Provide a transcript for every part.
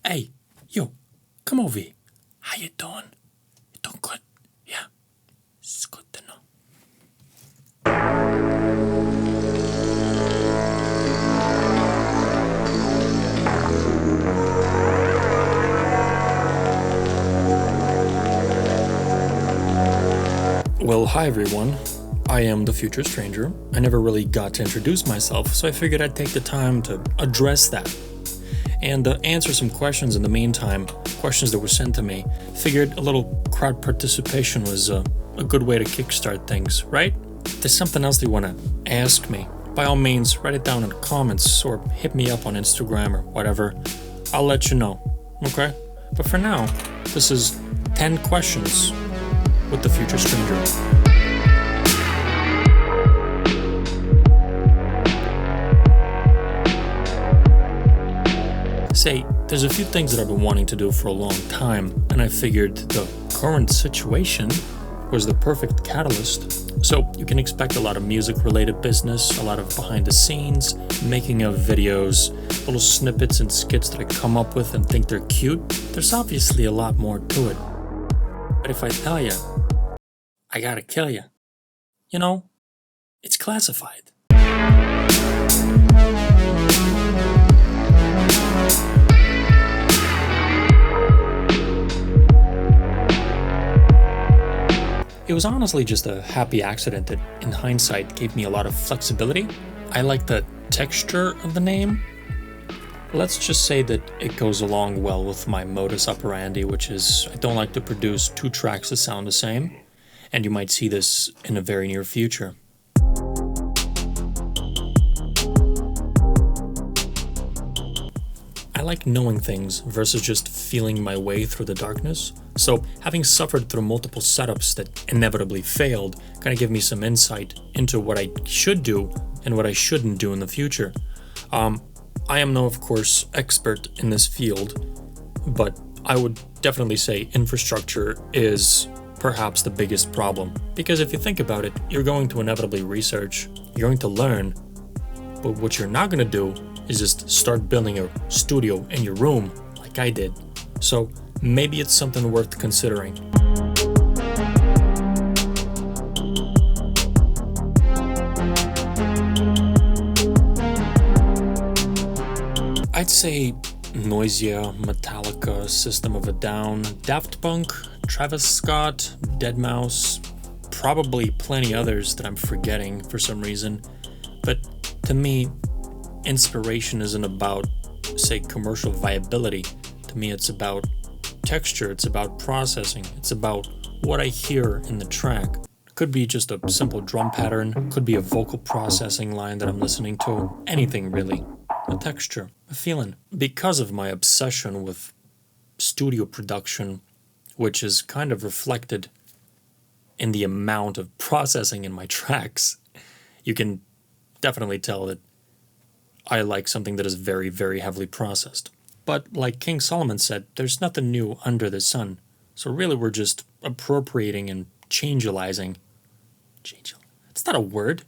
Hey, yo, come over here. How you doing? You doing good? Yeah, it's good to know. Well, hi everyone. I am the future stranger. I never really got to introduce myself, so I figured I'd take the time to address that and answer some questions in the meantime, questions that were sent to me. Figured a little crowd participation was a good way to kickstart things, right? If there's something else that you want to ask me, by all means, write it down in the comments or hit me up on Instagram or whatever. I'll let you know, okay? But for now, this is 10 questions with the future stranger. Say, there's a few things that I've been wanting to do for a long time, and I figured the current situation was the perfect catalyst. So you can expect a lot of music-related business, a lot of behind the scenes, making of videos, little snippets and skits that I come up with and think they're cute. There's obviously a lot more to it. But if I tell you, I gotta kill you, you know, it's classified. It was honestly just a happy accident that, in hindsight, gave me a lot of flexibility. I like the texture of the name. Let's just say that it goes along well with my modus operandi, which is I don't like to produce two tracks that sound the same, and you might see this in the very near future. I like knowing things versus just feeling my way through the darkness. So having suffered through multiple setups that inevitably failed kind of give me some insight into what I should do and what I shouldn't do in the future. I am no, of course, expert in this field, but I would definitely say infrastructure is perhaps the biggest problem. Because if you think about it, you're going to inevitably research, you're going to learn, but what you're not going to do is just start building a studio in your room like I did. So maybe it's something worth considering. I'd say Noisia, Metallica, System of a Down, Daft Punk, Travis Scott, Deadmau5, probably plenty others that I'm forgetting for some reason. But to me, inspiration isn't about, say, commercial viability. To me, it's about texture, it's about processing, it's about what I hear in the track. It could be just a simple drum pattern, could be a vocal processing line that I'm listening to, anything really. A texture, a feeling. Because of my obsession with studio production, which is kind of reflected in the amount of processing in my tracks, you can definitely tell that I like something that is very, very heavily processed. But like King Solomon said, there's nothing new under the sun. So really we're just appropriating and changelizing. It's not a word.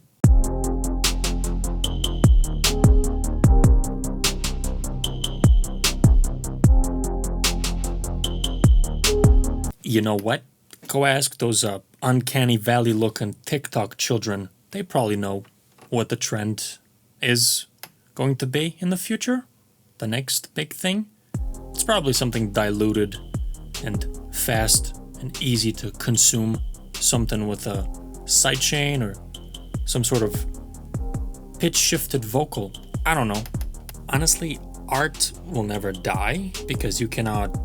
You know what? Go ask those uncanny valley looking TikTok children. They probably know what the trend is going to be in the future. The next big thing. It's probably something diluted and fast and easy to consume. Something with a sidechain or some sort of pitch shifted vocal. I don't know. Honestly, art will never die because you cannot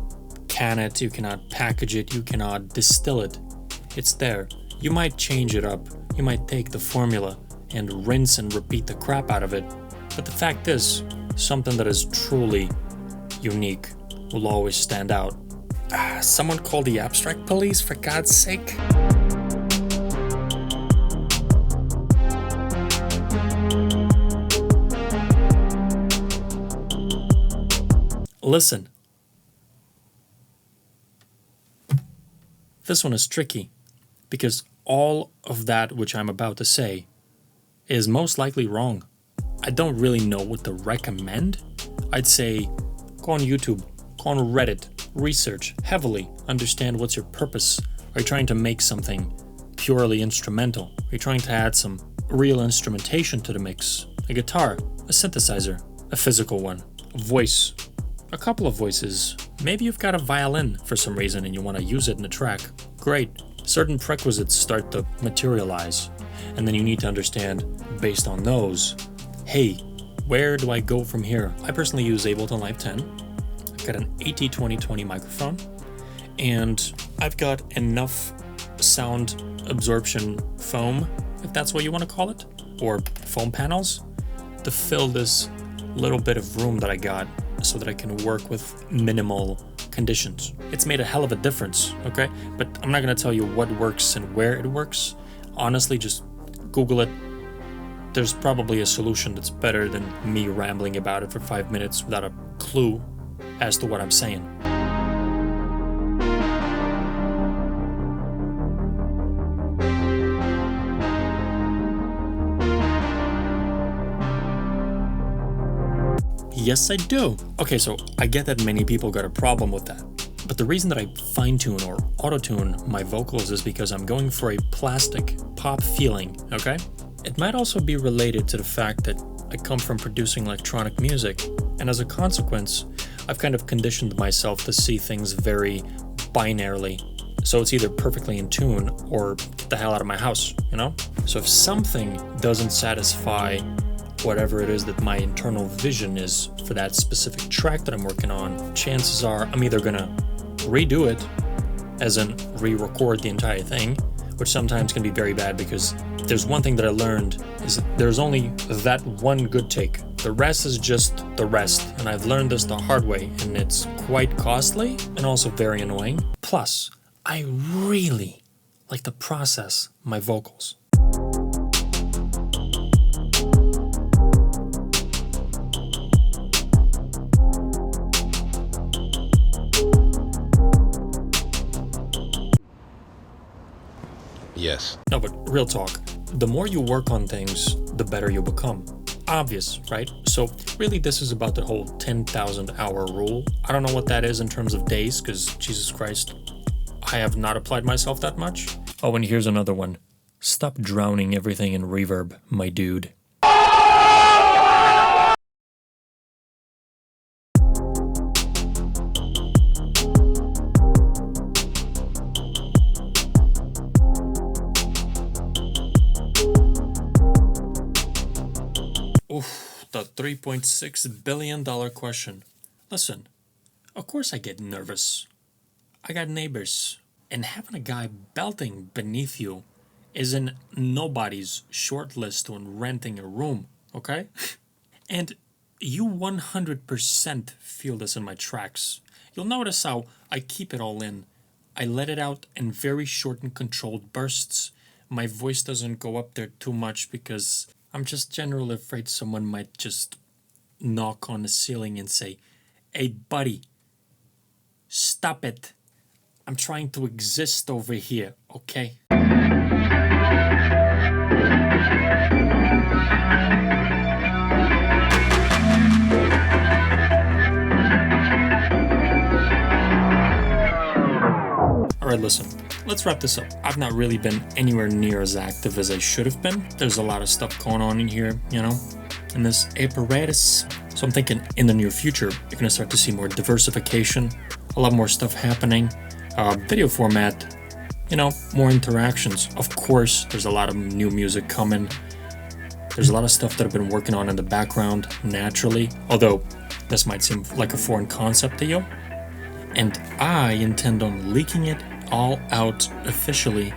can it, you cannot package it, you cannot distill it. It's there. You might change it up. You might take the formula and rinse and repeat the crap out of it. But the fact is, something that is truly unique will always stand out. Someone call the abstract police, for God's sake. Listen. This one is tricky, because all of that which I'm about to say is most likely wrong. I don't really know what to recommend. I'd say go on YouTube, Go on Reddit, research heavily, understand what's your purpose. Are you trying to make something purely instrumental? Are you trying to add some real instrumentation to the mix? A guitar, a synthesizer, a physical one, a voice, a couple of voices. Maybe you've got a violin for some reason and you want to use it in a track. Great. Certain prerequisites start to materialize, and then you need to understand, based on those, hey, where do I go from here? I personally use Ableton Live 10. I've got an AT2020 microphone, and I've got enough sound absorption foam, if that's what you want to call it, or foam panels, to fill this little bit of room that I got so that I can work with minimal conditions. It's made a hell of a difference, okay? But I'm not gonna tell you what works and where it works. Honestly, just Google it. There's probably a solution that's better than me rambling about it for 5 minutes without a clue as to what I'm saying. Yes, I do. Okay, so I get that many people got a problem with that. But the reason that I fine-tune or auto-tune my vocals is because I'm going for a plastic pop feeling, okay? It might also be related to the fact that I come from producing electronic music, and as a consequence, I've kind of conditioned myself to see things very binarily. So it's either perfectly in tune or get the hell out of my house, you know? So if something doesn't satisfy whatever it is that my internal vision is for that specific track that I'm working on, chances are I'm either gonna redo it, as in re-record the entire thing, which sometimes can be very bad because there's one thing that I learned is that there's only that one good take. The rest is just the rest, and I've learned this the hard way, and it's quite costly and also very annoying. Plus, I really like to process my vocals. Yes. No, but real talk, the more you work on things, the better you become. Obvious, right? So really this is about the whole 10,000 hour rule. I don't know what that is in terms of days, because Jesus Christ, I have not applied myself that much. Oh, and here's another one. Stop drowning everything in reverb, my dude. Oof, the $3.6 billion question. Listen, of course I get nervous. I got neighbors, and having a guy belting beneath you is in nobody's short list when renting a room, okay? And you 100% feel this in my tracks. You'll notice how I keep it all in. I let it out in very short and controlled bursts. My voice doesn't go up there too much because I'm just generally afraid someone might just knock on the ceiling and say, "Hey, buddy, stop it. I'm trying to exist over here, okay?" Alright, listen, let's wrap this up. I've not really been anywhere near as active as I should have been. There's a lot of stuff going on in here, you know, in this apparatus. So I'm thinking in the near future, you're gonna start to see more diversification, a lot more stuff happening, video format, you know, more interactions. Of course, there's a lot of new music coming. There's a lot of stuff that I've been working on in the background naturally, although this might seem like a foreign concept to you. And I intend on leaking it all out officially,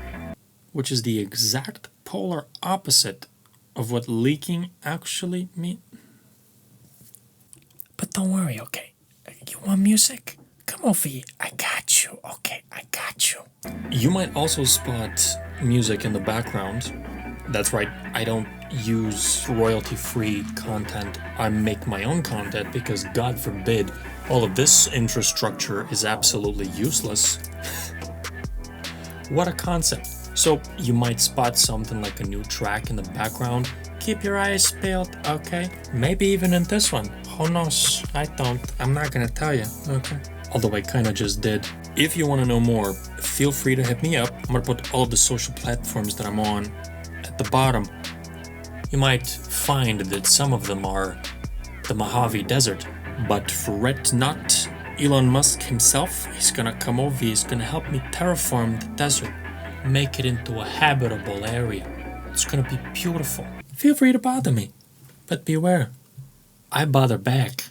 which is the exact polar opposite of what leaking actually means. But don't worry, okay? You want music? Come over here. I got you, okay? I got you. You might also spot music in the background. That's right, I don't use royalty-free content. I make my own content because, God forbid, all of this infrastructure is absolutely useless. What a concept. So you might spot something like a new track in the background. Keep your eyes peeled, okay? Maybe even in this one. Who knows? I don't. I'm not gonna tell you, okay? although I kinda just did. If you wanna know more, feel free to hit me up. I'm gonna put all of the social platforms that I'm on at the bottom. You might find that some of them are the Mojave Desert, but fret not. Elon Musk himself, he's gonna come over, he's gonna help me terraform the desert, make it into a habitable area. It's gonna be beautiful. Feel free to bother me, but beware, I bother back.